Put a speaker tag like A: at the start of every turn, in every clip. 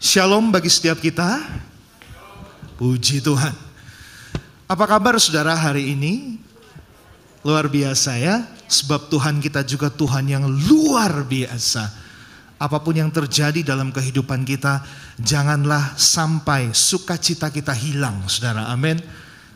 A: Shalom bagi setiap kita. Puji Tuhan. Apa kabar saudara hari ini? Luar biasa ya. Sebab Tuhan kita juga Tuhan yang luar biasa. Apapun yang terjadi dalam kehidupan kita, janganlah sampai sukacita kita hilang, saudara. Amin.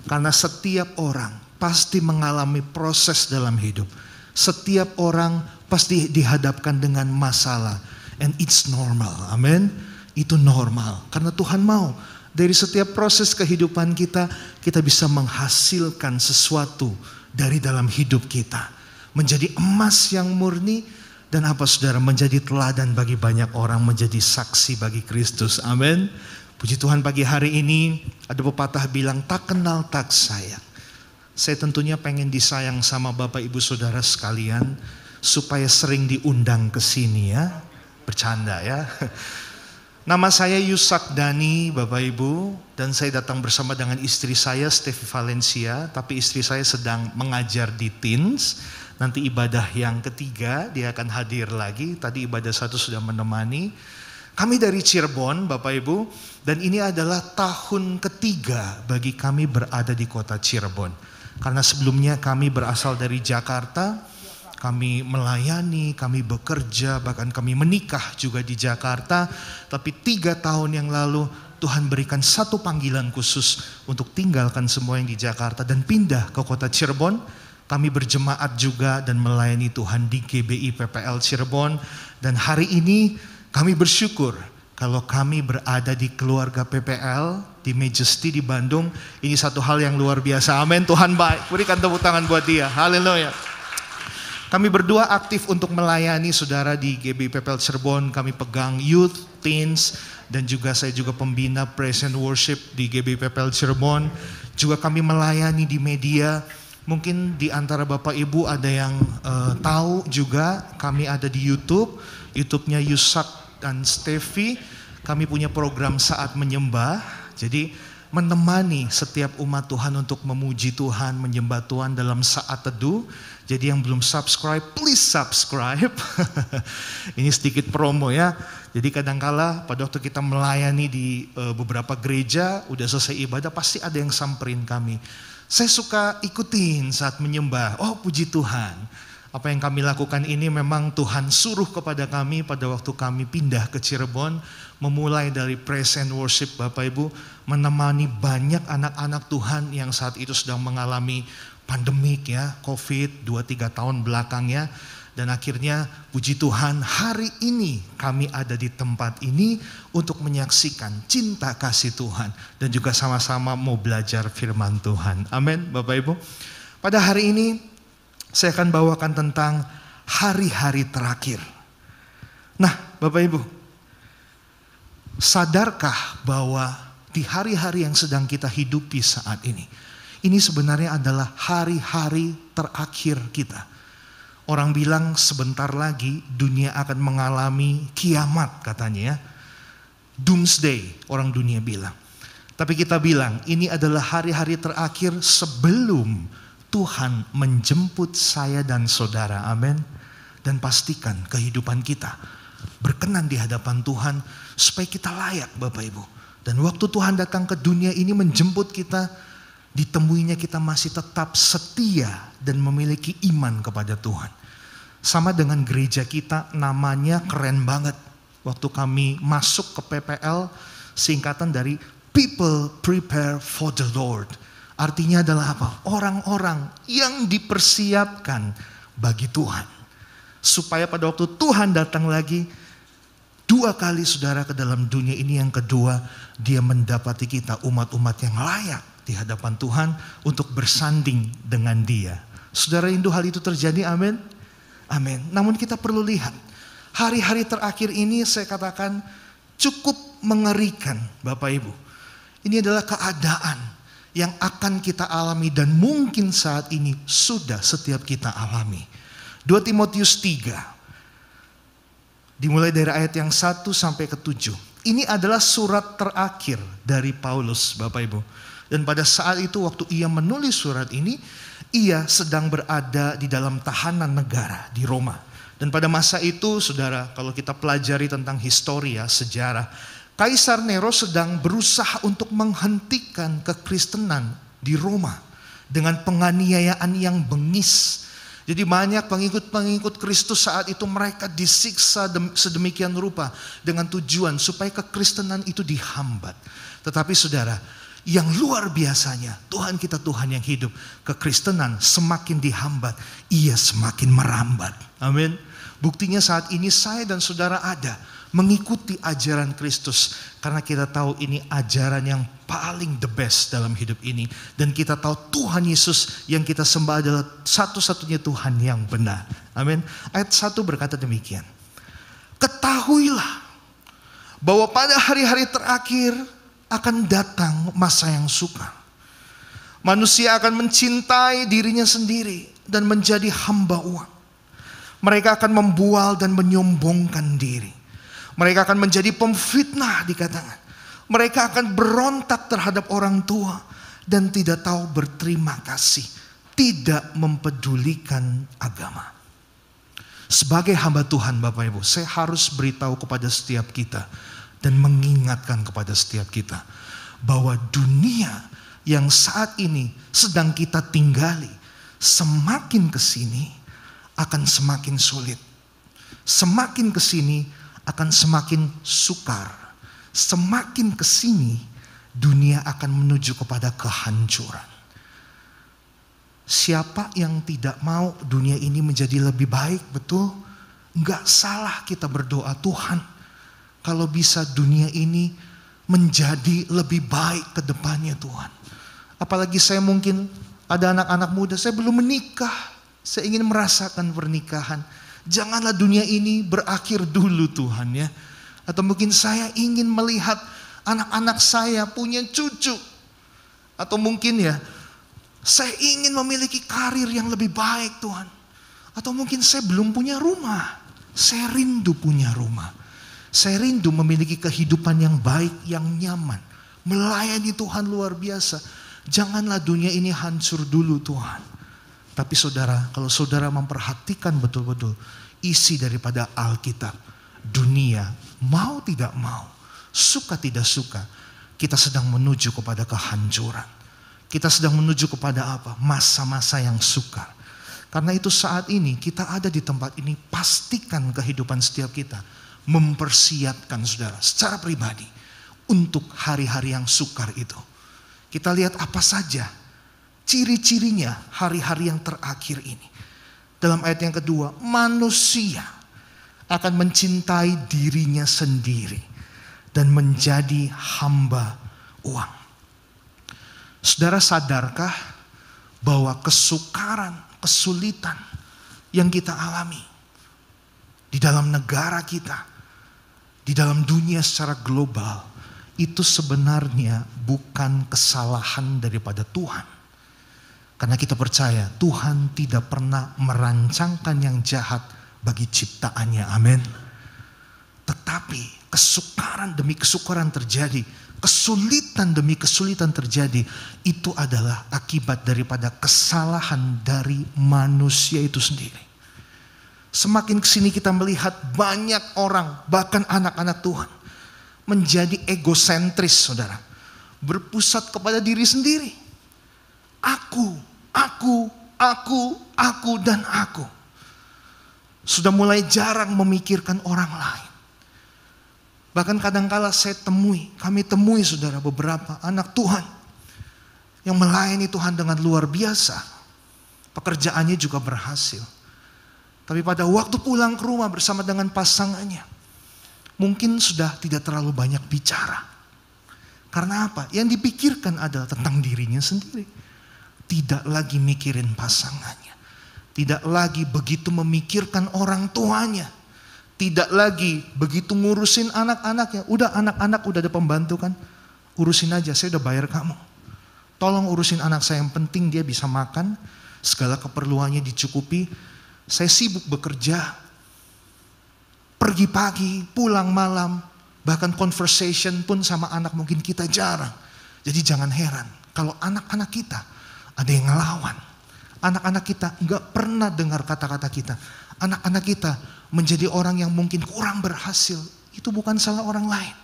A: Karena setiap orang pasti mengalami proses dalam hidup. Setiap orang pasti dihadapkan dengan masalah. And it's normal. Amin. Itu normal. Karena Tuhan mau dari setiap proses kehidupan kita, kita bisa menghasilkan sesuatu dari dalam hidup kita. Menjadi emas yang murni. Dan apa saudara, menjadi teladan bagi banyak orang, menjadi saksi bagi Kristus. Amin. Puji Tuhan, pagi hari ini ada pepatah bilang tak kenal tak sayang. Saya tentunya pengen disayang sama Bapak Ibu Saudara sekalian, supaya sering diundang ke sini ya. Bercanda ya. Nama saya Yusak Dani, Bapak Ibu, dan saya datang bersama dengan istri saya Stevi Valencia, tapi istri saya sedang mengajar di teens. Nanti ibadah yang ketiga dia akan hadir lagi. Tadi ibadah satu sudah menemani. Kami dari Cirebon, Bapak Ibu, dan ini adalah tahun ketiga bagi kami berada di kota Cirebon. Karena sebelumnya kami berasal dari Jakarta, kami melayani, kami bekerja, bahkan kami menikah juga di Jakarta. Tapi 3 tahun yang lalu Tuhan berikan satu panggilan khusus untuk tinggalkan semua yang di Jakarta dan pindah ke kota Cirebon. Kami berjemaat juga dan melayani Tuhan di GBI PPL Cirebon. Dan hari ini kami bersyukur kalau kami berada di keluarga PPL di Majesty di Bandung. Ini satu hal yang luar biasa. Amin. Tuhan baik. Berikan tepuk tangan buat dia. Haleluya. Kami berdua aktif untuk melayani saudara di GBI PPL Cirebon. Kami pegang youth, teens, dan juga saya juga pembina praise and worship di GBI PPL Cirebon. Juga kami melayani di media. Mungkin di antara Bapak Ibu ada yang tahu juga kami ada di YouTube. YouTube-nya Yusak dan Stevi. Kami punya program Saat Menyembah. Jadi menemani setiap umat Tuhan untuk memuji Tuhan, menyembah Tuhan dalam saat teduh. Jadi yang belum subscribe, please subscribe. Ini sedikit promo ya. Jadi kadangkala pada waktu kita melayani di beberapa gereja, udah selesai ibadah pasti ada yang samperin kami. Saya suka ikutin saat menyembah. Oh puji Tuhan. Apa yang kami lakukan ini memang Tuhan suruh kepada kami pada waktu kami pindah ke Cirebon. Memulai dari praise and worship Bapak Ibu. Menemani banyak anak-anak Tuhan yang saat itu sedang mengalami pandemik ya. COVID 2-3 tahun belakangnya. Dan akhirnya puji Tuhan hari ini kami ada di tempat ini untuk menyaksikan cinta kasih Tuhan. Dan juga sama-sama mau belajar firman Tuhan. Amin Bapak Ibu. Pada hari ini saya akan bawakan tentang hari-hari terakhir. Nah Bapak Ibu, sadarkah bahwa di hari-hari yang sedang kita hidupi saat ini sebenarnya adalah hari-hari terakhir kita. Orang bilang sebentar lagi dunia akan mengalami kiamat katanya ya. Doomsday orang dunia bilang. Tapi kita bilang ini adalah hari-hari terakhir sebelum Tuhan menjemput saya dan saudara. Amin. Dan pastikan kehidupan kita berkenan di hadapan Tuhan supaya kita layak Bapak Ibu. Dan waktu Tuhan datang ke dunia ini menjemput kita, ditemuinya kita masih tetap setia dan memiliki iman kepada Tuhan. Sama dengan gereja kita, namanya keren banget. Waktu kami masuk ke PPL, singkatan dari People Prepare for the Lord. Artinya adalah apa? Orang-orang yang dipersiapkan bagi Tuhan. Supaya pada waktu Tuhan datang lagi, 2 kali saudara ke dalam dunia ini, yang kedua dia mendapati kita umat-umat yang layak di hadapan Tuhan untuk bersanding dengan dia. Saudara rindu hal itu terjadi? Amin. Amin. Namun kita perlu lihat hari-hari terakhir ini, saya katakan cukup mengerikan Bapak Ibu. Ini adalah keadaan yang akan kita alami dan mungkin saat ini sudah setiap kita alami. 2 Timotius 3 dimulai dari ayat yang 1 sampai ke 7. Ini adalah surat terakhir dari Paulus Bapak Ibu. Dan pada saat itu waktu ia menulis surat ini, ia sedang berada di dalam tahanan negara di Roma. Dan pada masa itu saudara, kalau kita pelajari tentang historia, sejarah, Kaisar Nero sedang berusaha untuk menghentikan kekristenan di Roma dengan penganiayaan yang bengis. Jadi banyak pengikut-pengikut Kristus saat itu mereka disiksa sedemikian rupa dengan tujuan supaya kekristenan itu dihambat. Tetapi saudara, yang luar biasanya, Tuhan kita Tuhan yang hidup, kekristenan semakin dihambat, ia semakin merambat. Amin. Buktinya saat ini saya dan saudara ada mengikuti ajaran Kristus karena kita tahu ini ajaran yang paling the best dalam hidup ini, dan kita tahu Tuhan Yesus yang kita sembah adalah satu-satunya Tuhan yang benar. Amin. Ayat 1 berkata demikian. Ketahuilah bahwa pada hari-hari terakhir akan datang masa yang sukar. Manusia akan mencintai dirinya sendiri dan menjadi hamba uang. Mereka akan membual dan menyombongkan diri. Mereka akan menjadi pemfitnah dikatakan. Mereka akan berontak terhadap orang tua dan tidak tahu berterima kasih. Tidak mempedulikan agama. Sebagai hamba Tuhan Bapak Ibu, saya harus beritahu kepada setiap kita dan mengingatkan kepada setiap kita bahwa dunia yang saat ini sedang kita tinggali semakin kesini akan semakin sulit. Semakin kesini akan semakin sukar. Semakin kesini dunia akan menuju kepada kehancuran. Siapa yang tidak mau dunia ini menjadi lebih baik? Betul? Enggak salah kita berdoa, Tuhan, kalau bisa dunia ini menjadi lebih baik ke depannya Tuhan. Apalagi saya mungkin ada anak-anak muda, saya belum menikah. Saya ingin merasakan pernikahan. Janganlah dunia ini berakhir dulu Tuhan ya. Atau mungkin saya ingin melihat anak-anak saya punya cucu. Atau mungkin ya, saya ingin memiliki karir yang lebih baik Tuhan. Atau mungkin saya belum punya rumah. Saya rindu punya rumah. Saya rindu memiliki kehidupan yang baik, yang nyaman. Melayani Tuhan luar biasa. Janganlah dunia ini hancur dulu Tuhan. Tapi saudara, kalau saudara memperhatikan betul-betul isi daripada Alkitab, dunia mau tidak mau, suka tidak suka, kita sedang menuju kepada kehancuran. Kita sedang menuju kepada apa? Masa-masa yang sukar. Karena itu saat ini kita ada di tempat ini, pastikan kehidupan setiap kita mempersiapkan saudara secara pribadi untuk hari-hari yang sukar itu. Kita lihat apa saja ciri-cirinya hari-hari yang terakhir ini. Dalam ayat yang kedua, manusia akan mencintai dirinya sendiri dan menjadi hamba uang. Saudara sadarkah bahwa kesukaran, kesulitan yang kita alami di dalam negara kita, di dalam dunia secara global, itu sebenarnya bukan kesalahan daripada Tuhan. Karena kita percaya Tuhan tidak pernah merancangkan yang jahat bagi ciptaannya. Amin. Tetapi kesukaran demi kesukaran terjadi, kesulitan demi kesulitan terjadi, itu adalah akibat daripada kesalahan dari manusia itu sendiri. Semakin kesini kita melihat banyak orang, bahkan anak-anak Tuhan, menjadi egosentris saudara. Berpusat kepada diri sendiri. Aku, dan aku. Sudah mulai jarang memikirkan orang lain. Bahkan kadangkala kami temui saudara beberapa anak Tuhan yang melayani Tuhan dengan luar biasa. Pekerjaannya juga berhasil. Tapi pada waktu pulang ke rumah bersama dengan pasangannya, mungkin sudah tidak terlalu banyak bicara. Karena apa? Yang dipikirkan adalah tentang dirinya sendiri. Tidak lagi mikirin pasangannya. Tidak lagi begitu memikirkan orang tuanya. Tidak lagi begitu ngurusin anak-anaknya. Udah anak-anak udah ada pembantu kan. Urusin aja, saya udah bayar kamu. Tolong urusin anak saya, yang penting dia bisa makan. Segala keperluannya dicukupi. Saya sibuk bekerja. Pergi pagi, pulang malam. Bahkan conversation pun sama anak mungkin kita jarang. Jadi jangan heran kalau anak-anak kita ada yang ngelawan. Anak-anak kita nggak pernah dengar kata-kata kita. Anak-anak kita menjadi orang yang mungkin kurang berhasil. Itu bukan salah orang lain.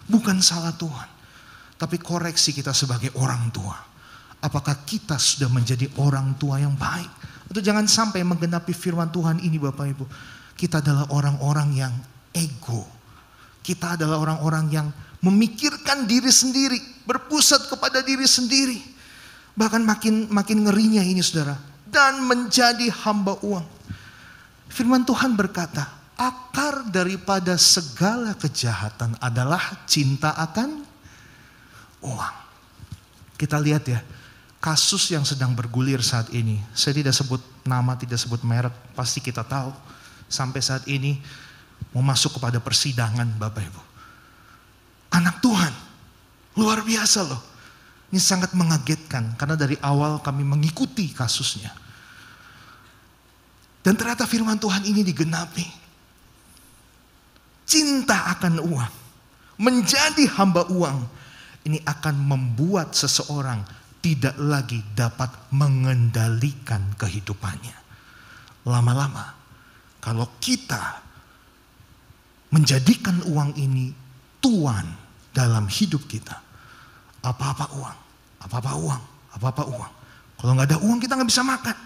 A: Bukan salah Tuhan. Tapi koreksi kita sebagai orang tua. Apakah kita sudah menjadi orang tua yang baik? Atau jangan sampai menggenapi firman Tuhan ini Bapak Ibu. Kita adalah orang-orang yang ego. Kita adalah orang-orang yang memikirkan diri sendiri. Berpusat kepada diri sendiri. Bahkan makin ngerinya ini saudara. Dan menjadi hamba uang. Firman Tuhan berkata, akar daripada segala kejahatan adalah cinta akan uang. Kita lihat ya, kasus yang sedang bergulir saat ini. Saya tidak sebut nama, tidak sebut merek, pasti kita tahu. Sampai saat ini mau masuk kepada persidangan Bapak Ibu. Anak Tuhan, luar biasa loh. Ini sangat mengagetkan karena dari awal kami mengikuti kasusnya. Dan ternyata firman Tuhan ini digenapi. Cinta akan uang, menjadi hamba uang, ini akan membuat seseorang tidak lagi dapat mengendalikan kehidupannya. Lama-lama, kalau kita menjadikan uang ini tuan dalam hidup kita, apa-apa uang, apa-apa uang, apa-apa uang. Kalau nggak ada uang kita nggak bisa makan.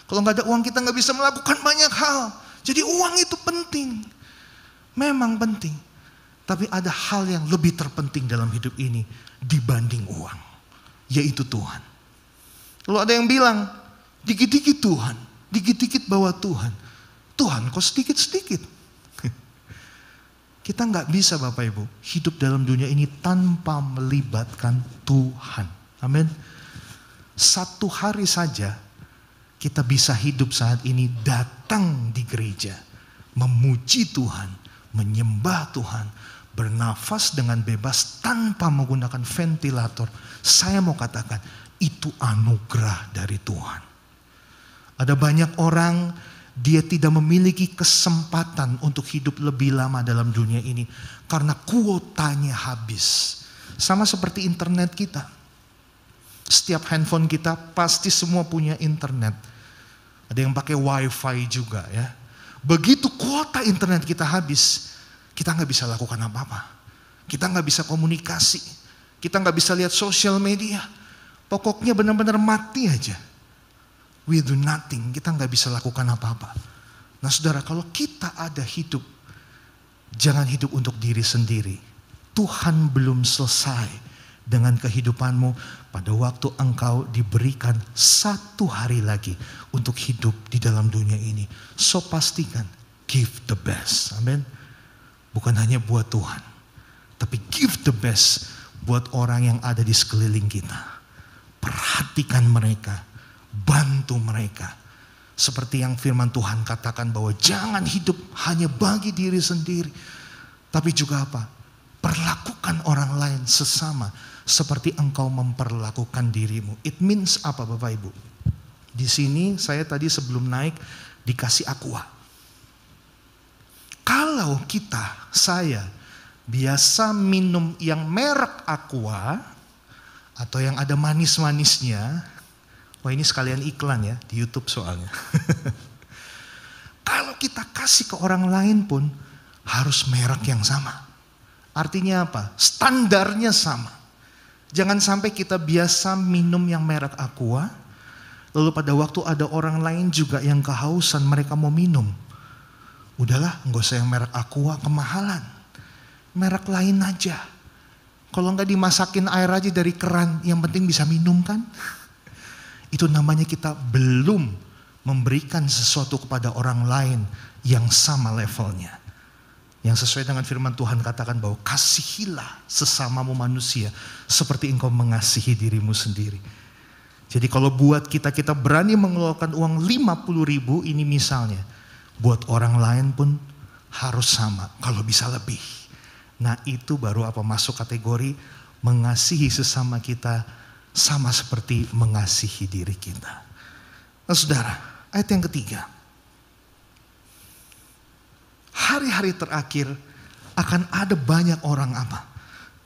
A: Kalau nggak ada uang kita nggak bisa melakukan banyak hal. Jadi uang itu penting. Memang penting. Tapi ada hal yang lebih terpenting dalam hidup ini dibanding uang. Yaitu Tuhan. Lalu ada yang bilang, dikit-dikit Tuhan. Dikit-dikit bawa Tuhan. Tuhan kok sedikit-sedikit. Kita nggak bisa Bapak Ibu hidup dalam dunia ini tanpa melibatkan Tuhan. Amin. Satu hari saja kita bisa hidup saat ini datang di gereja, memuji Tuhan, menyembah Tuhan, bernafas dengan bebas tanpa menggunakan ventilator. Saya mau katakan itu anugerah dari Tuhan. Ada banyak orang dia tidak memiliki kesempatan untuk hidup lebih lama dalam dunia ini karena kuotanya habis. Sama seperti internet kita. Setiap handphone kita pasti semua punya internet. Ada yang pakai wifi juga ya. Begitu kuota internet kita habis, kita nggak bisa lakukan apa-apa. Kita nggak bisa komunikasi. Kita nggak bisa lihat sosial media. Pokoknya benar-benar mati aja. We do nothing. Kita nggak bisa lakukan apa-apa. Nah saudara, kalau kita ada hidup, jangan hidup untuk diri sendiri. Tuhan belum selesai dengan kehidupanmu pada waktu engkau diberikan satu hari lagi untuk hidup di dalam dunia ini. So pastikan, give the best. Amin. Bukan hanya buat Tuhan, tapi give the best buat orang yang ada di sekeliling kita. Perhatikan mereka, bantu mereka. Seperti yang firman Tuhan katakan bahwa jangan hidup hanya bagi diri sendiri. Tapi juga apa? Perlakukan orang lain sesama seperti engkau memperlakukan dirimu. It means apa Bapak Ibu? Di sini saya tadi sebelum naik dikasih aqua. Kalau saya biasa minum yang merek aqua atau yang ada manis-manisnya, wah ini sekalian iklan ya di YouTube soalnya. Kalau kita kasih ke orang lain pun harus merek yang sama. Artinya apa? Standarnya sama. Jangan sampai kita biasa minum yang merek aqua, lalu pada waktu ada orang lain juga yang kehausan mereka mau minum. Udahlah, nggak usah yang merek aqua, kemahalan. Merek lain aja. Kalau nggak dimasakin air aja dari keran, yang penting bisa minum kan? Itu namanya kita belum memberikan sesuatu kepada orang lain yang sama levelnya. Yang sesuai dengan firman Tuhan katakan bahwa kasihilah sesamamu manusia seperti engkau mengasihi dirimu sendiri. Jadi kalau buat kita berani mengeluarkan uang 50.000 ini misalnya. Buat orang lain pun harus sama, kalau bisa lebih. Nah itu baru apa masuk kategori mengasihi sesama kita sama seperti mengasihi diri kita. Nah saudara, ayat yang ketiga. Hari-hari terakhir akan ada banyak orang apa?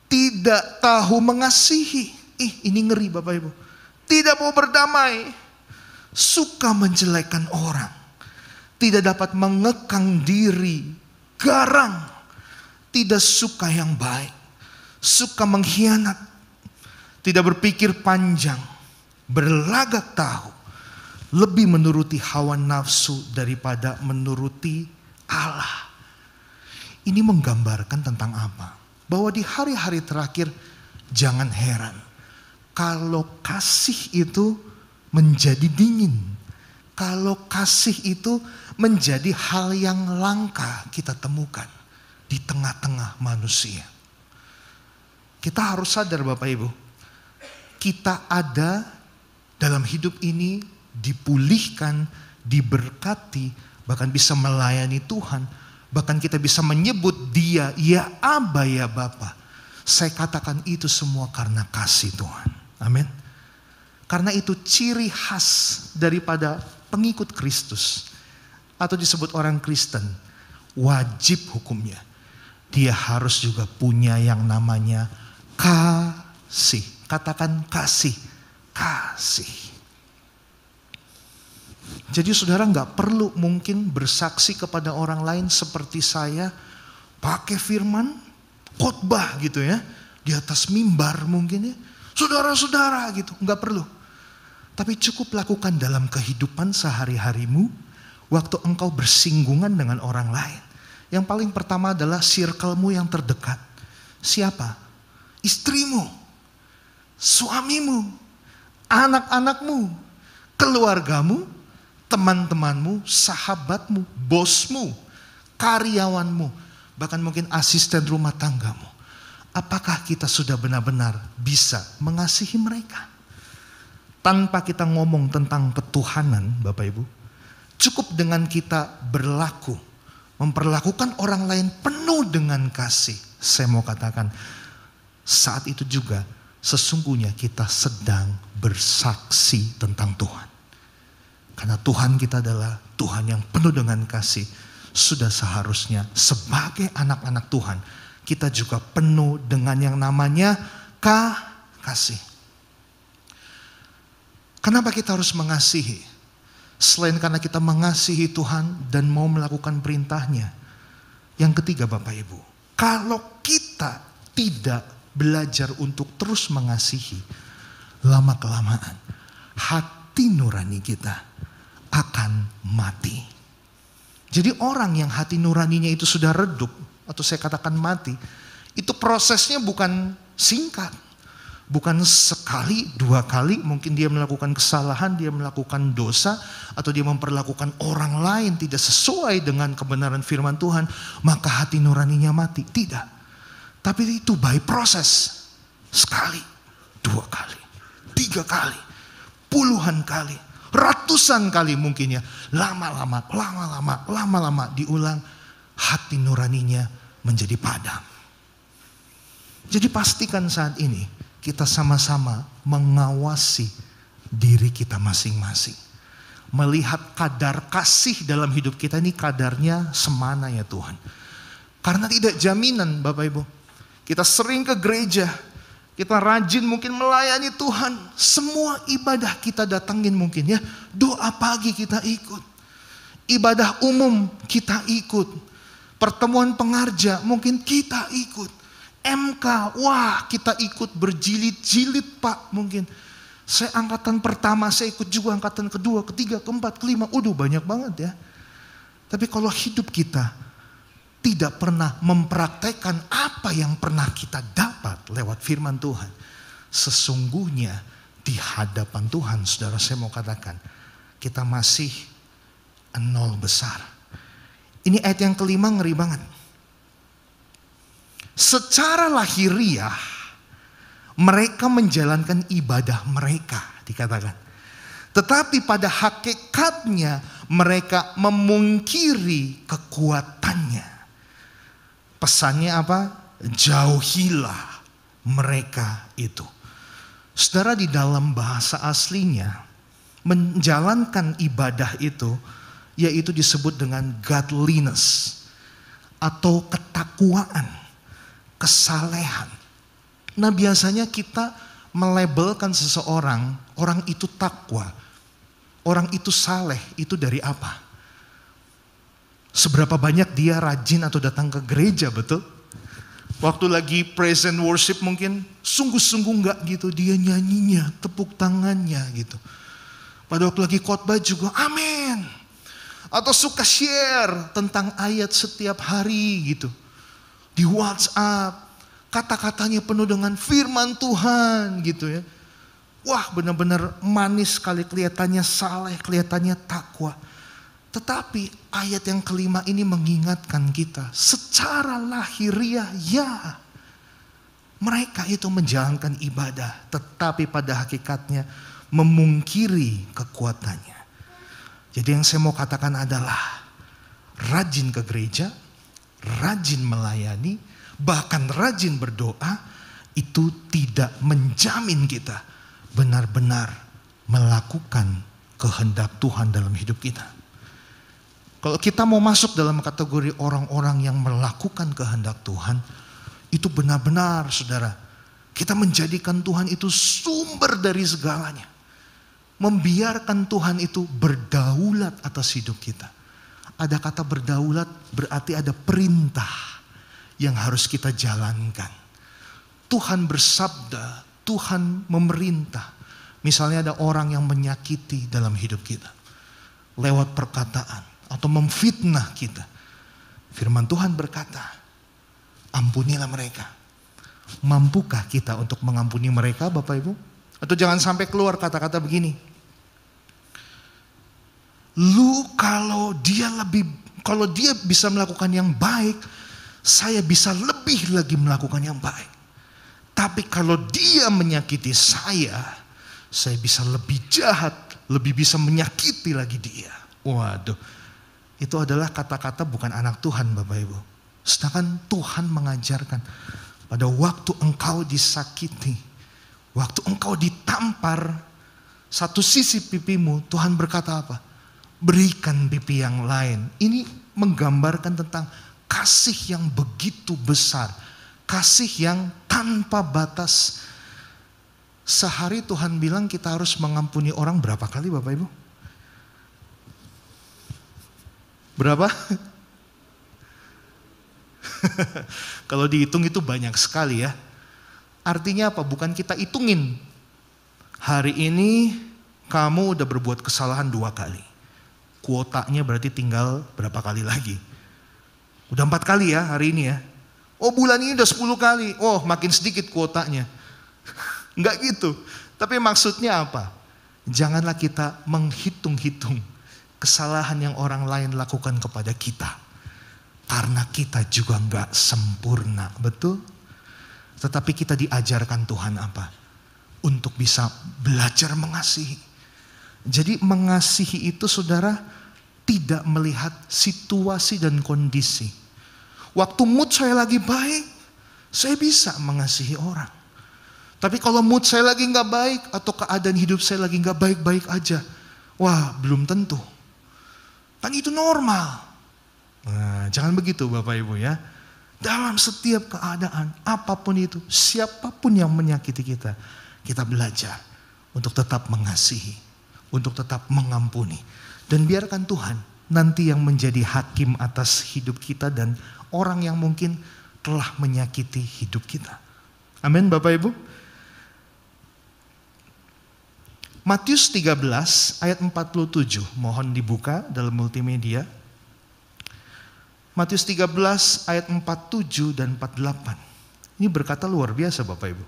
A: Tidak tahu mengasihi. Ini ngeri Bapak Ibu. Tidak mau berdamai. Suka menjelekkan orang. Tidak dapat mengekang diri. Garang. Tidak suka yang baik. suka mengkhianat, tidak berpikir panjang, berlagak tahu, lebih menuruti hawa nafsu daripada menuruti Allah. Ini menggambarkan tentang apa? Bahwa di hari-hari terakhir jangan heran kalau kasih itu menjadi dingin. Kalau kasih itu menjadi hal yang langka kita temukan di tengah-tengah manusia. Kita harus sadar Bapak Ibu, kita ada dalam hidup ini dipulihkan, diberkati, bahkan bisa melayani Tuhan. Bahkan kita bisa menyebut Dia, ya Aba, ya Bapa. Saya katakan itu semua karena kasih Tuhan. Amin. Karena itu ciri khas daripada pengikut Kristus, atau disebut orang Kristen, wajib hukumnya. Dia harus juga punya yang namanya kasih. Katakan kasih. Kasih. Jadi saudara gak perlu mungkin bersaksi kepada orang lain seperti saya, pakai firman, khotbah gitu ya, di atas mimbar mungkin ya, saudara-saudara gitu, gak perlu. Tapi cukup lakukan dalam kehidupan sehari-harimu, waktu engkau bersinggungan dengan orang lain. Yang paling pertama adalah circle-mu yang terdekat. Siapa? Istrimu, suamimu, anak-anakmu, keluargamu, teman-temanmu, sahabatmu, bosmu, karyawanmu, bahkan mungkin asisten rumah tanggamu. Apakah kita sudah benar-benar bisa mengasihi mereka? Tanpa kita ngomong tentang ketuhanan, Bapak Ibu, cukup dengan kita berlaku, memperlakukan orang lain penuh dengan kasih. Saya mau katakan, saat itu juga sesungguhnya kita sedang bersaksi tentang Tuhan. Karena Tuhan kita adalah Tuhan yang penuh dengan kasih. Sudah seharusnya sebagai anak-anak Tuhan, kita juga penuh dengan yang namanya kasih. Kenapa kita harus mengasihi? Selain karena kita mengasihi Tuhan dan mau melakukan perintahnya. Yang ketiga Bapak Ibu, kalau kita tidak belajar untuk terus mengasihi, lama-kelamaan hati nurani kita akan mati. Jadi orang yang hati nuraninya itu sudah redup, atau saya katakan mati, itu prosesnya bukan singkat. Bukan sekali, dua kali, mungkin dia melakukan kesalahan, dia melakukan dosa, atau dia memperlakukan orang lain tidak sesuai dengan kebenaran firman Tuhan, maka hati nuraninya mati. Tidak. Tapi itu by proses. Sekali, dua kali, tiga kali, puluhan kali, ratusan kali mungkin ya. Lama-lama diulang, hati nuraninya menjadi padam. Jadi pastikan saat ini kita sama-sama mengawasi diri kita masing-masing. Melihat kadar kasih dalam hidup kita ini kadarnya semana ya Tuhan. Karena tidak jaminan Bapak Ibu. Kita sering ke gereja, kita rajin mungkin melayani Tuhan. Semua ibadah kita datangin mungkin ya. Doa pagi kita ikut. Ibadah umum kita ikut. Pertemuan pengarja mungkin kita ikut. MK, wah kita ikut berjilid-jilid Pak mungkin. Saya angkatan pertama, saya ikut juga angkatan kedua, ketiga, keempat, kelima. Udah banyak banget ya. Tapi kalau hidup kita tidak pernah mempraktekkan apa yang pernah kita dapat lewat firman Tuhan. Sesungguhnya di hadapan Tuhan, saudara saya mau katakan, kita masih nol besar. Ini ayat yang kelima ngeri banget. Secara lahiriah mereka menjalankan ibadah mereka dikatakan. Tetapi pada hakikatnya mereka memungkiri kekuatannya. Pesannya apa? Jauhilah mereka itu. Saudara, di dalam bahasa aslinya menjalankan ibadah itu yaitu disebut dengan godliness atau ketakwaan. Kesalehan. Nah biasanya kita melabelkan seseorang, orang itu takwa, orang itu saleh, itu dari apa? Seberapa banyak dia rajin atau datang ke gereja, betul? Waktu lagi praise and worship mungkin sungguh-sungguh enggak gitu dia nyanyinya, tepuk tangannya gitu. Pada waktu lagi khotbah juga amin. Atau suka share tentang ayat setiap hari gitu. Di WhatsApp, kata-katanya penuh dengan firman Tuhan gitu ya. Wah, benar-benar manis sekali, kelihatannya saleh, kelihatannya takwa. Tetapi ayat yang kelima ini mengingatkan kita secara lahiriah ya mereka itu menjalankan ibadah, tetapi pada hakikatnya memungkiri kekuatannya. Jadi yang saya mau katakan adalah rajin ke gereja, rajin melayani, bahkan rajin berdoa itu tidak menjamin kita benar-benar melakukan kehendak Tuhan dalam hidup kita. Kalau kita mau masuk dalam kategori orang-orang yang melakukan kehendak Tuhan, itu benar-benar saudara, kita menjadikan Tuhan itu sumber dari segalanya. Membiarkan Tuhan itu berdaulat atas hidup kita. Ada kata berdaulat berarti ada perintah yang harus kita jalankan. Tuhan bersabda, Tuhan memerintah. Misalnya ada orang yang menyakiti dalam hidup kita lewat perkataan atau memfitnah kita. Firman Tuhan berkata, ampunilah mereka. Mampukah kita untuk mengampuni mereka, Bapak Ibu? Atau jangan sampai keluar kata-kata begini. Kalau dia bisa melakukan yang baik, saya bisa lebih lagi melakukan yang baik. Tapi kalau dia menyakiti saya bisa lebih jahat, lebih bisa menyakiti lagi dia. Waduh. Itu adalah kata-kata bukan anak Tuhan, Bapak Ibu. Sedangkan Tuhan mengajarkan pada waktu engkau disakiti, waktu engkau ditampar satu sisi pipimu, Tuhan berkata apa? Berikan pipi yang lain. Ini menggambarkan tentang kasih yang begitu besar, kasih yang tanpa batas. Sehari Tuhan bilang kita harus mengampuni orang berapa kali, Bapak Ibu? Berapa? Kalau dihitung itu banyak sekali ya. Artinya apa? Bukan kita hitungin. Hari ini kamu udah berbuat kesalahan 2 kali. Kuotanya berarti tinggal berapa kali lagi? Udah 4 kali ya hari ini ya. Oh, bulan ini udah 10 kali. Oh, makin sedikit kuotanya. Enggak gitu. Tapi maksudnya apa? Janganlah kita menghitung-hitung kesalahan yang orang lain lakukan kepada kita. Karena kita juga enggak sempurna, betul? Tetapi kita diajarkan Tuhan apa? Untuk bisa belajar mengasihi. Jadi mengasihi itu saudara tidak melihat situasi dan kondisi. Waktu mood saya lagi baik, saya bisa mengasihi orang. Tapi kalau mood saya lagi enggak baik atau keadaan hidup saya lagi enggak baik-baik aja, wah belum tentu. Kan itu normal. Nah, jangan begitu Bapak Ibu ya. Dalam setiap keadaan, apapun itu, siapapun yang menyakiti kita, kita belajar untuk tetap mengasihi, untuk tetap mengampuni. Dan biarkan Tuhan nanti yang menjadi hakim atas hidup kita dan orang yang mungkin telah menyakiti hidup kita. Amin Bapak Ibu. Matius 13 ayat 47, mohon dibuka dalam multimedia. Matius 13 ayat 47 dan 48. Ini berkata luar biasa Bapak Ibu.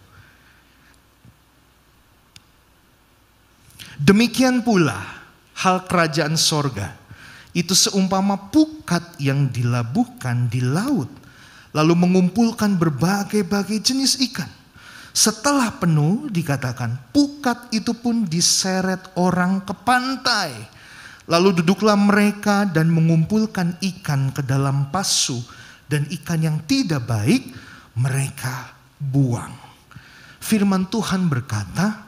A: Demikian pula hal kerajaan sorga. Itu seumpama pukat yang dilabuhkan di laut, lalu mengumpulkan berbagai-bagai jenis ikan. Setelah penuh dikatakan pukat itu pun diseret orang ke pantai. Lalu duduklah mereka dan mengumpulkan ikan ke dalam pasu. Dan ikan yang tidak baik mereka buang. Firman Tuhan berkata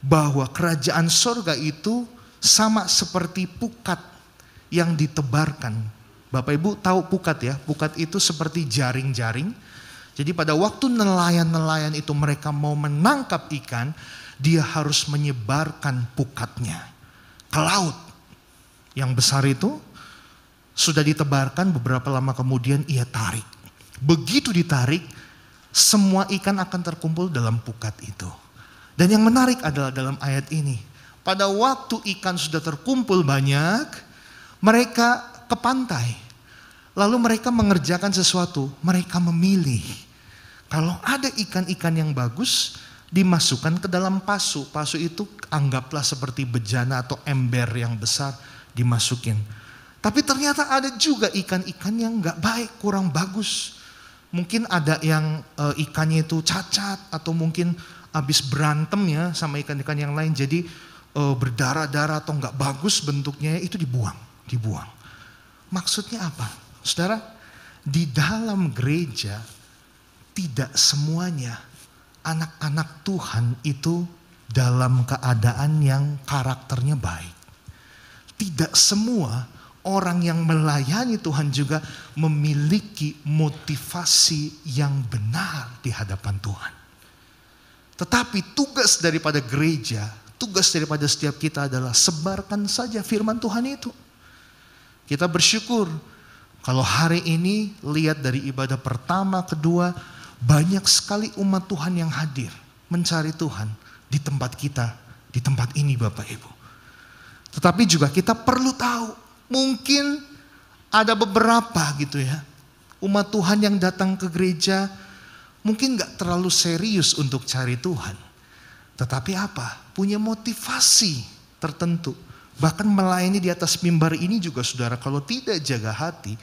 A: bahwa kerajaan sorga itu sama seperti pukat yang ditebarkan. Bapak Ibu tahu pukat ya? Pukat itu seperti jaring-jaring. Jadi pada waktu nelayan-nelayan itu mereka mau menangkap ikan, dia harus menyebarkan pukatnya ke laut. Yang besar itu sudah ditebarkan, beberapa lama kemudian ia tarik. Begitu ditarik, semua ikan akan terkumpul dalam pukat itu. Dan yang menarik adalah dalam ayat ini, pada waktu ikan sudah terkumpul banyak, mereka ke pantai. Lalu mereka mengerjakan sesuatu, mereka memilih. Kalau ada ikan-ikan yang bagus, dimasukkan ke dalam pasu. Pasu itu anggaplah seperti bejana atau ember yang besar, dimasukin. Tapi ternyata ada juga ikan-ikan yang gak baik, kurang bagus. Mungkin ada yang ikannya itu cacat, atau mungkin habis berantem ya sama ikan-ikan yang lain. Jadi berdarah-darah atau gak bagus bentuknya, itu dibuang. Maksudnya apa? Saudara, di dalam gereja tidak semuanya anak-anak Tuhan itu dalam keadaan yang karakternya baik. Tidak semua orang yang melayani Tuhan juga memiliki motivasi yang benar di hadapan Tuhan. Tetapi tugas daripada gereja, tugas daripada setiap kita adalah sebarkan saja firman Tuhan itu. Kita bersyukur kalau hari ini lihat dari ibadah pertama, kedua, banyak sekali umat Tuhan yang hadir mencari Tuhan di tempat kita, di tempat ini Bapak Ibu. Tetapi juga kita perlu tahu, mungkin ada beberapa gitu ya, umat Tuhan yang datang ke gereja mungkin gak terlalu serius untuk cari Tuhan. Tetapi apa? Punya motivasi tertentu. Bahkan melayani di atas mimbar ini juga saudara, kalau tidak jaga hati,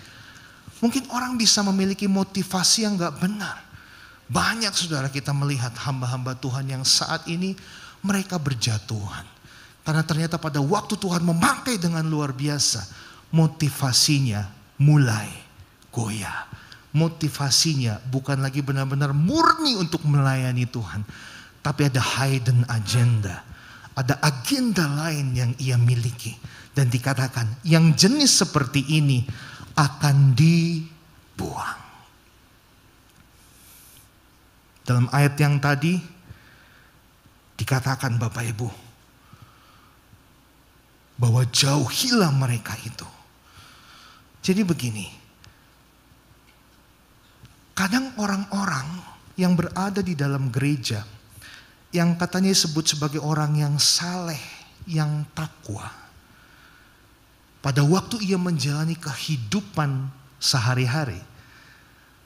A: mungkin orang bisa memiliki motivasi yang gak benar. Banyak saudara kita melihat hamba-hamba Tuhan yang saat ini mereka berjatuhan. Karena ternyata pada waktu Tuhan memakai dengan luar biasa, motivasinya mulai goyah. Motivasinya bukan lagi benar-benar murni untuk melayani Tuhan. Tapi ada hidden agenda. Ada agenda lain yang ia miliki. Dan dikatakan yang jenis seperti ini akan dibuang. Dalam ayat yang tadi dikatakan Bapak Ibu, bahwa jauhilah mereka itu. Jadi begini, kadang orang-orang yang berada di dalam gereja, yang katanya disebut sebagai orang yang saleh, yang takwa, pada waktu ia menjalani kehidupan sehari-hari,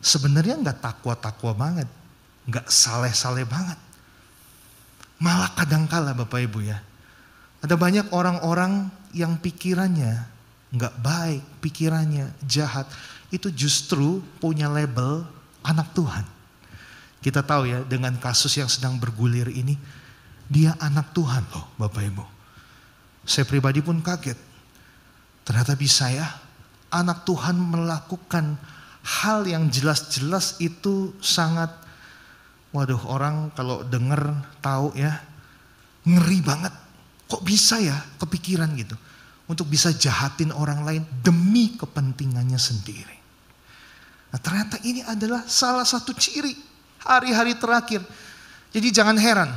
A: sebenarnya gak takwa-takwa banget, gak saleh-saleh banget. Malah kadangkala Bapak Ibu ya, ada banyak orang-orang yang pikirannya gak baik, pikirannya jahat, itu justru punya label anak Tuhan. Kita tahu ya, dengan kasus yang sedang bergulir ini, dia anak Tuhan loh Bapak Ibu. Saya pribadi pun kaget. Ternyata bisa ya, anak Tuhan melakukan hal yang jelas-jelas itu sangat, waduh, orang kalau dengar tahu ya, ngeri banget. Kok bisa ya kepikiran gitu, untuk bisa jahatin orang lain demi kepentingannya sendiri. Nah ternyata ini adalah salah satu ciri hari-hari terakhir. Jadi jangan heran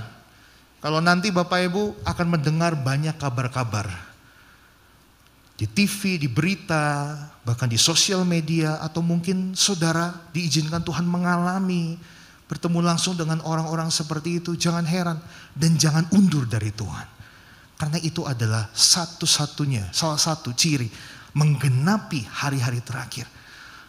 A: kalau nanti Bapak Ibu akan mendengar banyak kabar-kabar di TV, di berita, bahkan di sosial media, atau mungkin saudara diizinkan Tuhan mengalami bertemu langsung dengan orang-orang seperti itu. Jangan heran dan jangan undur dari Tuhan, karena itu adalah satu-satunya, salah satu ciri menggenapi hari-hari terakhir.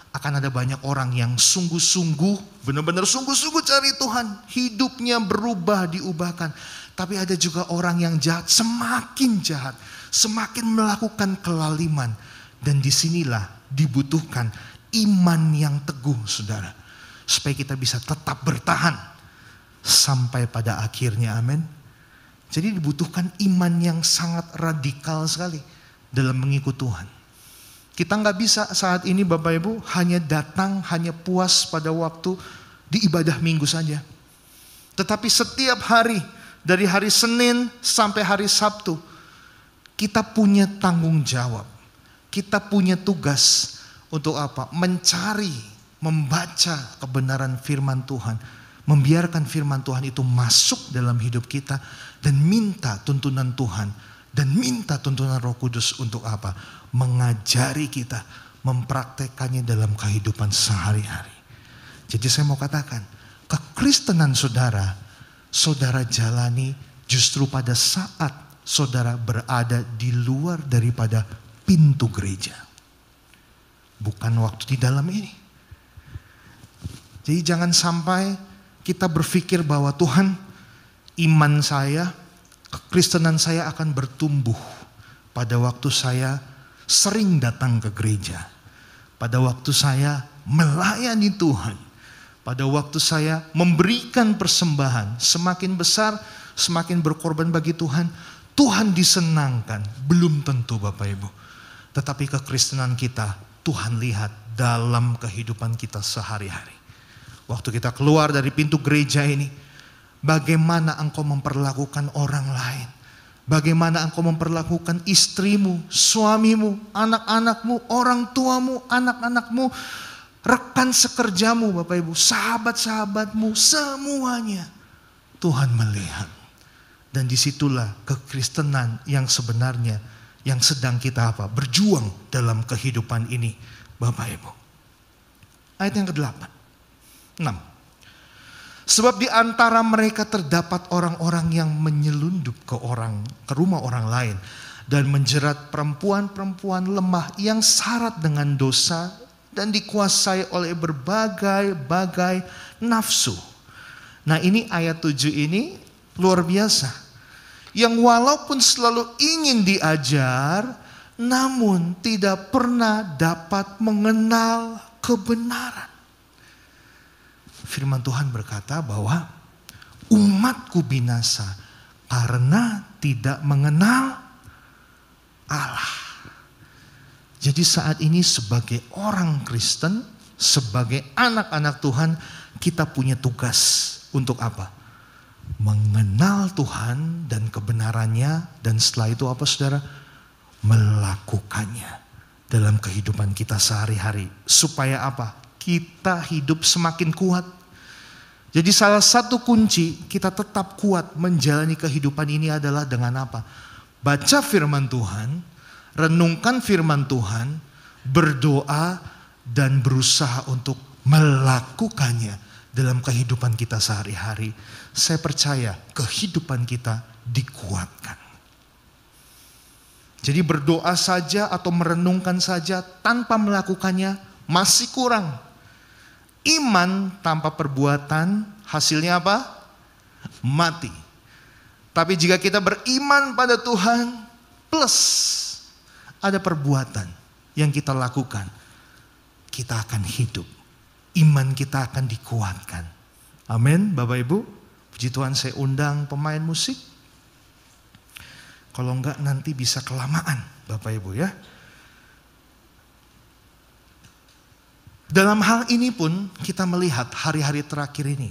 A: Akan ada banyak orang yang sungguh-sungguh, benar-benar sungguh-sungguh cari Tuhan. Hidupnya berubah, diubahkan. Tapi ada juga orang yang jahat, semakin jahat, semakin melakukan kelaliman. Dan disinilah dibutuhkan iman yang teguh saudara. Supaya kita bisa tetap bertahan sampai pada akhirnya, amin. Jadi dibutuhkan iman yang sangat radikal sekali dalam mengikut Tuhan. Kita gak bisa saat ini Bapak Ibu hanya datang, hanya puas pada waktu di ibadah minggu saja. Tetapi setiap hari, dari hari Senin sampai hari Sabtu, kita punya tanggung jawab. Kita punya tugas untuk apa? Mencari, membaca kebenaran firman Tuhan. Membiarkan firman Tuhan itu masuk dalam hidup kita. Dan minta tuntunan Tuhan. Dan minta tuntunan Roh Kudus untuk apa? Mengajari kita, mempraktekannya dalam kehidupan sehari-hari. Jadi saya mau katakan, kekristenan saudara, saudara jalani justru pada saat saudara berada di luar daripada pintu gereja. Bukan waktu di dalam ini. Jadi jangan sampai kita berpikir bahwa Tuhan, iman saya, kekristenan saya akan bertumbuh pada waktu saya sering datang ke gereja. Pada waktu saya melayani Tuhan. Pada waktu saya memberikan persembahan. Semakin besar, semakin berkorban bagi Tuhan. Tuhan disenangkan. Belum tentu Bapak Ibu. Tetapi kekristenan kita, Tuhan lihat dalam kehidupan kita sehari-hari. Waktu kita keluar dari pintu gereja ini, bagaimana engkau memperlakukan orang lain. Bagaimana engkau memperlakukan istrimu, suamimu, anak-anakmu, orang tuamu, anak-anakmu, rekan sekerjamu Bapak Ibu, sahabat-sahabatmu, semuanya. Tuhan melihat. Dan disitulah kekristenan yang sebenarnya, yang sedang kita berjuang dalam kehidupan ini Bapak Ibu. Ayat yang ke-8, 6. Sebab di antara mereka terdapat orang-orang yang menyelundup ke rumah orang lain dan menjerat perempuan-perempuan lemah yang syarat dengan dosa dan dikuasai oleh berbagai-bagai nafsu. Nah, ini ayat 7 ini luar biasa. Yang walaupun selalu ingin diajar, namun tidak pernah dapat mengenal kebenaran. Firman Tuhan berkata bahwa umatku binasa karena tidak mengenal Allah. Jadi saat ini sebagai orang Kristen, sebagai anak-anak Tuhan, kita punya tugas untuk apa? Mengenal Tuhan dan kebenarannya, dan setelah itu apa saudara? Melakukannya dalam kehidupan kita sehari-hari. Supaya apa? Kita hidup semakin kuat. Jadi salah satu kunci kita tetap kuat menjalani kehidupan ini adalah dengan apa? Baca firman Tuhan, renungkan firman Tuhan, berdoa, dan berusaha untuk melakukannya dalam kehidupan kita sehari-hari. Saya percaya kehidupan kita dikuatkan. Jadi berdoa saja atau merenungkan saja tanpa melakukannya masih kurang. Iman tanpa perbuatan hasilnya apa? Mati. Tapi jika kita beriman pada Tuhan plus ada perbuatan yang kita lakukan, kita akan hidup. Iman kita akan dikuatkan. Amin Bapak Ibu. Puji Tuhan, saya undang pemain musik. Kalau enggak nanti bisa kelamaan Bapak Ibu ya. Dalam hal ini pun kita melihat hari-hari terakhir ini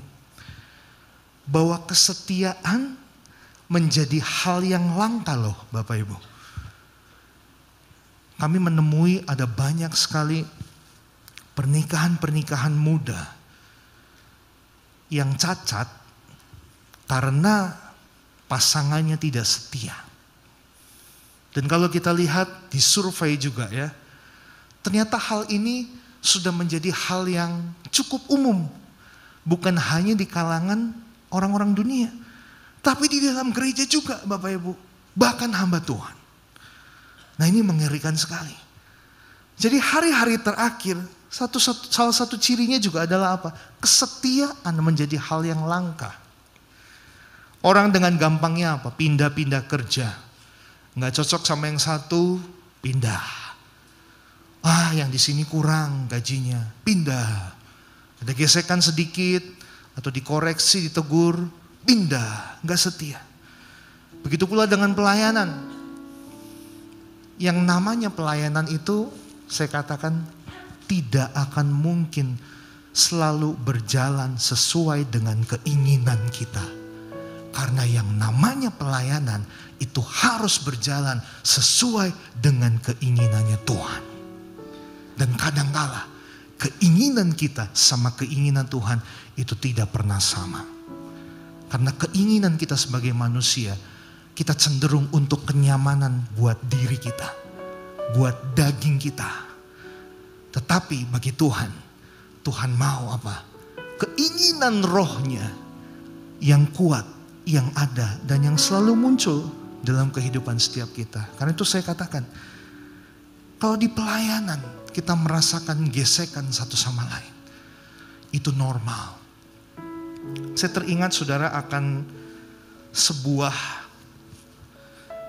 A: bahwa kesetiaan menjadi hal yang langka loh Bapak Ibu. Kami menemui ada banyak sekali pernikahan-pernikahan muda yang cacat karena pasangannya tidak setia. Dan kalau kita lihat di survei juga ya, ternyata hal ini sudah menjadi hal yang cukup umum. Bukan hanya di kalangan orang-orang dunia, tapi di dalam gereja juga Bapak Ibu. Bahkan hamba Tuhan. Nah, ini mengerikan sekali. Jadi hari-hari terakhir, salah satu cirinya juga adalah apa? Kesetiaan menjadi hal yang langka. Orang dengan gampangnya apa? Pindah-pindah kerja. Nggak cocok sama yang satu, pindah. Yang di sini kurang gajinya, pindah. Ada gesekan sedikit atau dikoreksi, ditegur, pindah, nggak setia. Begitu pula dengan pelayanan. Yang namanya pelayanan itu saya katakan tidak akan mungkin selalu berjalan sesuai dengan keinginan kita. Karena yang namanya pelayanan itu harus berjalan sesuai dengan keinginannya Tuhan. Dan kadangkala keinginan kita sama keinginan Tuhan itu tidak pernah sama. Karena keinginan kita sebagai manusia, kita cenderung untuk kenyamanan buat diri kita, buat daging kita. Tetapi bagi Tuhan, Tuhan mau apa? keinginan rohnya yang kuat, yang ada, dan yang selalu muncul dalam kehidupan setiap kita. Karena itu saya katakan, kalau di pelayanan kita merasakan gesekan satu sama lain, itu normal. Saya teringat saudara akan sebuah,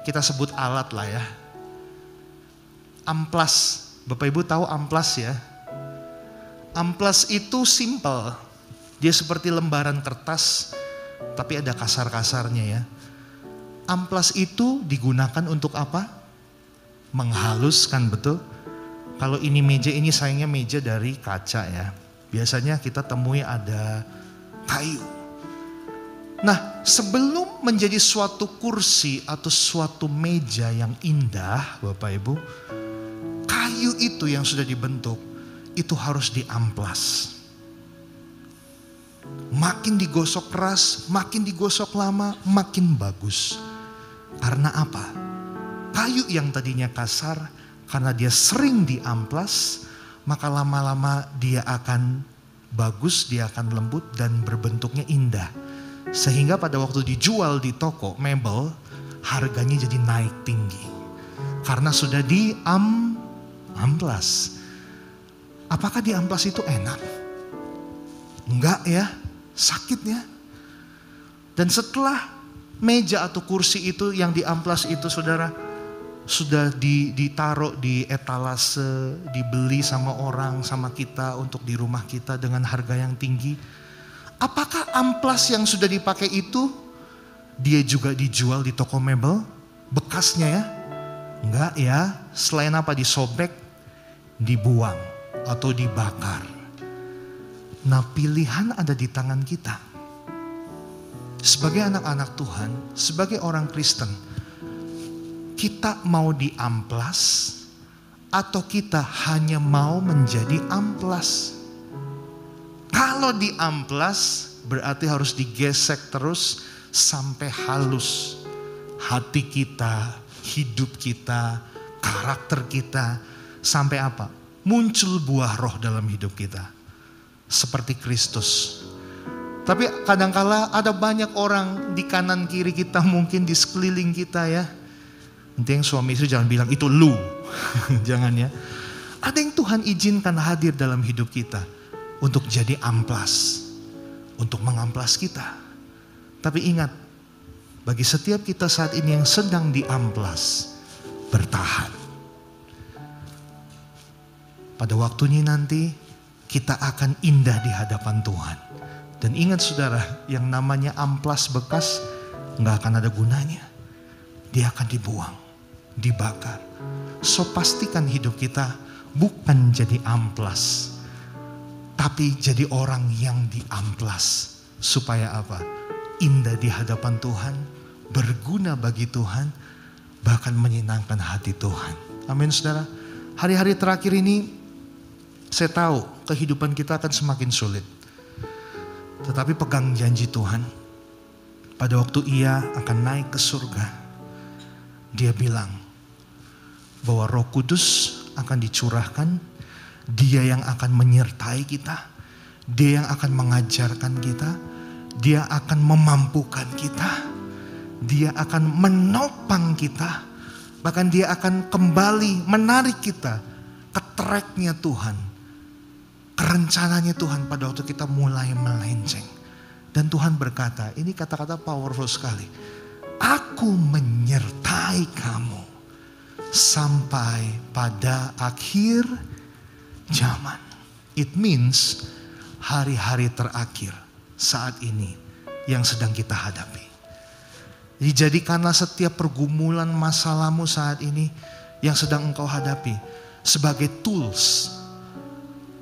A: kita sebut alat lah ya, amplas. Bapak Ibu tahu amplas ya? Amplas itu simple. Dia seperti lembaran kertas, tapi ada kasar-kasarnya ya. Amplas itu digunakan untuk apa? Menghaluskan, betul? Kalau ini meja, ini sayangnya meja dari kaca ya. Biasanya kita temui ada kayu. Nah, sebelum menjadi suatu kursi atau suatu meja yang indah, Bapak Ibu, kayu itu yang sudah dibentuk, itu harus diamplas. Makin digosok keras, makin digosok lama, makin bagus. Karena apa? Kayu yang tadinya kasar, karena dia sering diamplas, maka lama-lama dia akan bagus, dia akan lembut dan berbentuknya indah. Sehingga pada waktu dijual di toko mebel, harganya jadi naik tinggi. Karena sudah amplas. Apakah di amplas itu enak? Enggak ya, sakit ya. Dan setelah meja atau kursi itu yang di amplas itu saudara, sudah ditaruh di etalase, dibeli sama orang, sama kita untuk di rumah kita dengan harga yang tinggi. Apakah amplas yang sudah dipakai itu dia juga dijual di toko mebel? Bekasnya ya? Enggak ya, selain apa? Disobek, dibuang atau dibakar. Nah, pilihan ada di tangan kita. Sebagai anak-anak Tuhan, sebagai orang Kristen, kita mau diamplas atau kita hanya mau menjadi amplas? Kalau diamplas berarti harus digesek terus sampai halus. Hati kita, hidup kita, karakter kita, sampai apa? Muncul buah roh dalam hidup kita. Seperti Kristus. Tapi kadangkala ada banyak orang di kanan kiri kita, mungkin di sekeliling kita ya. Nanti yang suami istri jangan bilang itu lu. Jangan ya. Ada yang Tuhan izinkan hadir dalam hidup kita untuk jadi amplas. Untuk mengamplas kita. Tapi ingat, bagi setiap kita saat ini yang sedang diamplas, bertahan. Pada waktunya nanti kita akan indah di hadapan Tuhan. Dan ingat saudara, yang namanya amplas bekas gak akan ada gunanya. Dia akan dibuang, dibakar. So pastikan hidup kita bukan jadi amplas, tapi jadi orang yang diamplas. Supaya apa? Indah di hadapan Tuhan, berguna bagi Tuhan, bahkan menyenangkan hati Tuhan. Amin saudara. Hari-hari terakhir ini saya tahu kehidupan kita akan semakin sulit. Tetapi pegang janji Tuhan. Pada waktu Ia akan naik ke surga, Dia bilang bahwa Roh Kudus akan dicurahkan. Dia yang akan menyertai kita. Dia yang akan mengajarkan kita. Dia akan memampukan kita. Dia akan menopang kita. Bahkan Dia akan kembali menarik kita ke tracknya Tuhan. Kerencananya Tuhan pada waktu kita mulai melenceng. Dan Tuhan berkata, ini kata-kata powerful sekali. Aku menyertai kamu sampai pada akhir zaman. It means hari-hari terakhir saat ini yang sedang kita hadapi. Jadi jadikanlah setiap pergumulan masalahmu saat ini yang sedang engkau hadapi sebagai tools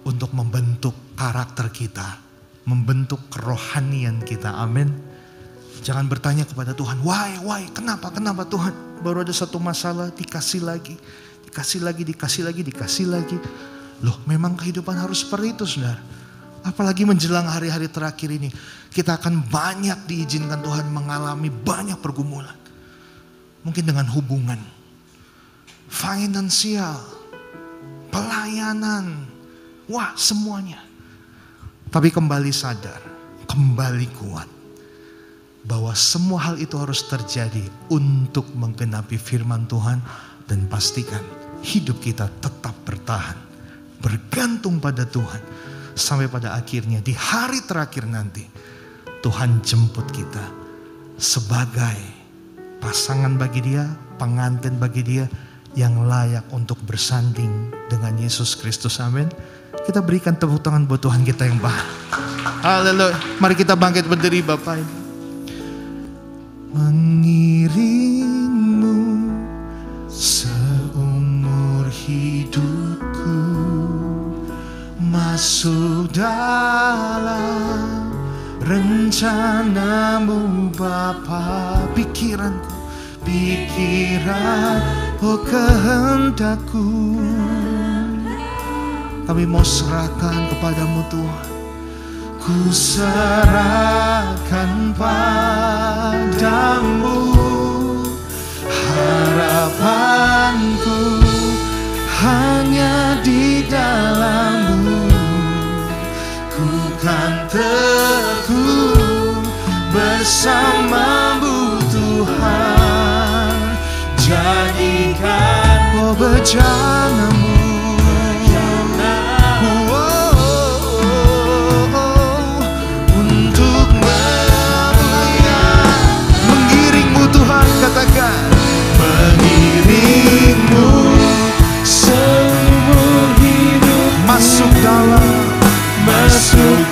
A: untuk membentuk karakter kita, membentuk kerohanian kita. Amin. Jangan bertanya kepada Tuhan, why, kenapa Tuhan? Baru ada satu masalah, dikasih lagi. Loh, memang kehidupan harus seperti itu, saudara. Apalagi menjelang hari-hari terakhir ini, kita akan banyak diizinkan Tuhan mengalami banyak pergumulan. Mungkin dengan hubungan, finansial, pelayanan, wah semuanya. Tapi kembali sadar, kembali kuat, bahwa semua hal itu harus terjadi untuk menggenapi firman Tuhan. Dan pastikan hidup kita tetap bertahan, bergantung pada Tuhan. Sampai pada akhirnya di hari terakhir nanti, Tuhan jemput kita sebagai pasangan bagi Dia, pengantin bagi Dia, yang layak untuk bersanding dengan Yesus Kristus. Amin. Kita berikan tepuk tangan buat Tuhan kita yang baik. Haleluya. Mari kita bangkit berdiri Bapak Ibu. Mengiringmu seumur hidupku, masuk dalam rencanamu Bapa. Pikiranku, oh kehendakku, kami mau serahkan kepadamu Tuhan. Ku serahkan padamu harapanku, hanya di dalam-Mu. Ku kan teguh bersama-Mu Tuhan. Jadikan bejana-Mu, untuk mengiring-Mu Tuhan. Katakan, mengiring-Mu seumur hidup. Masuk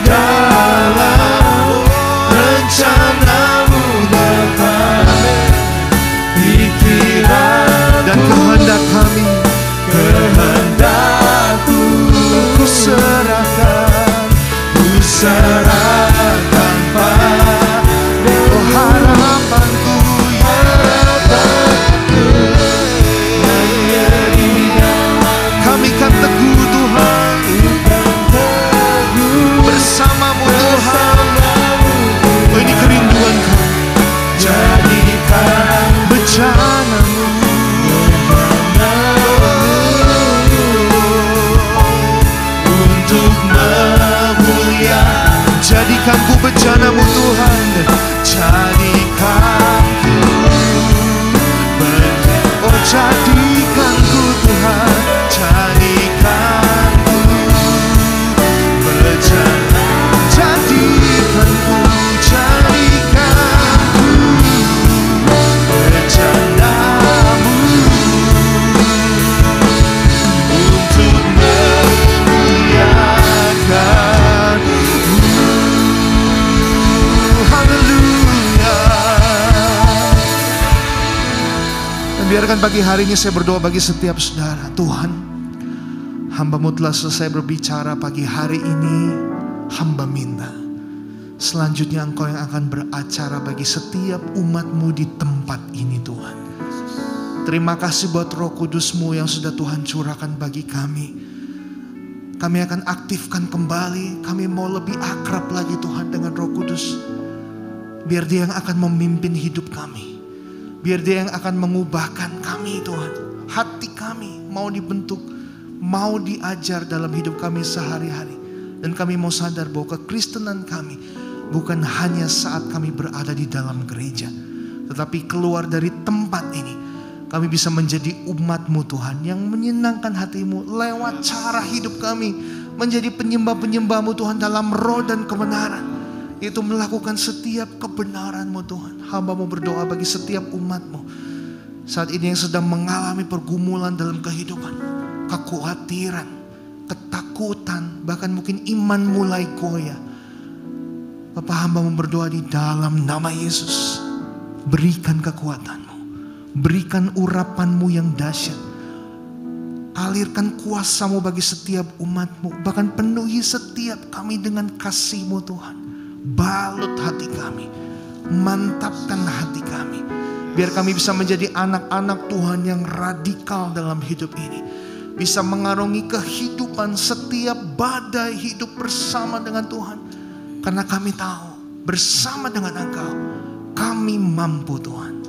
A: dalam rencana-Mu Bapa. Pikiran dan kehendak kami, kehendakku, ku serahkan padamu. Oh harapanku, kami kan teguh Tuhan, bersama-Mu Tuhan. Oh ini kerinduan kami. Jadikan bejana-Mu untuk memuliakan. Jadikan ku bejana-Mu Tuhan. Jadikan ku jadikan ku Tuhan. Jadikan ku bejana. Jadikan ku bejana-Mu untuk memuliakan. Haleluya. Dan biarkan pagi hari ini saya berdoa bagi setiap saudara. Tuhan, hamba-Mu telah selesai berbicara pagi hari ini. Hamba minta selanjutnya Engkau yang akan beracara bagi setiap umat-Mu di tempat ini Tuhan. Terima kasih buat Roh Kudus-Mu yang sudah Tuhan curahkan bagi kami. Kami akan aktifkan kembali. Kami mau lebih akrab lagi Tuhan dengan Roh Kudus. Biar Dia yang akan memimpin hidup kami. Biar Dia yang akan mengubahkan kami Tuhan. Hati kami mau dibentuk, mau diajar dalam hidup kami sehari-hari. Dan kami mau sadar bahwa kekristenan kami bukan hanya saat kami berada di dalam gereja, tetapi keluar dari tempat ini kami bisa menjadi umat-Mu Tuhan yang menyenangkan hati-Mu lewat cara hidup kami. Menjadi penyembah-penyembah-Mu Tuhan dalam roh dan kebenaran. Itu melakukan setiap kebenaran-Mu Tuhan. Hamba-Mu berdoa bagi setiap umat-Mu saat ini yang sedang mengalami pergumulan dalam kehidupan, kekhawatiran, ketakutan, bahkan mungkin iman mulai goyah. Bapak, hamba-Mu berdoa di dalam nama Yesus. Berikan kekuatan-Mu, berikan urapan-Mu yang dahsyat. Alirkan kuasa-Mu bagi setiap umat-Mu. Bahkan penuhi setiap kami dengan kasih-Mu Tuhan. Balut hati kami, mantapkan hati kami. Biar kami bisa menjadi anak-anak Tuhan yang radikal dalam hidup ini. Bisa mengarungi kehidupan setiap badai hidup bersama dengan Tuhan. Karena kami tahu bersama dengan Engkau kami mampu Tuhan.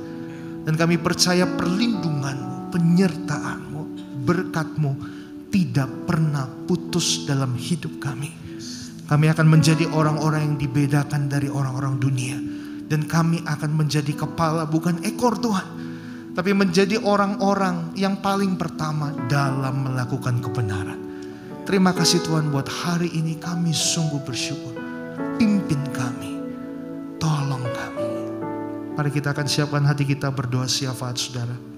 A: Dan kami percaya perlindungan-Mu, penyertaan-Mu, berkat-Mu tidak pernah putus dalam hidup kami. Kami akan menjadi orang-orang yang dibedakan dari orang-orang dunia. Dan kami akan menjadi kepala bukan ekor Tuhan. Tapi menjadi orang-orang yang paling pertama dalam melakukan kebenaran. Terima kasih Tuhan buat hari ini, kami sungguh bersyukur. Pimpin kami, tolong kami. Mari kita akan siapkan hati kita berdoa syafaat saudara.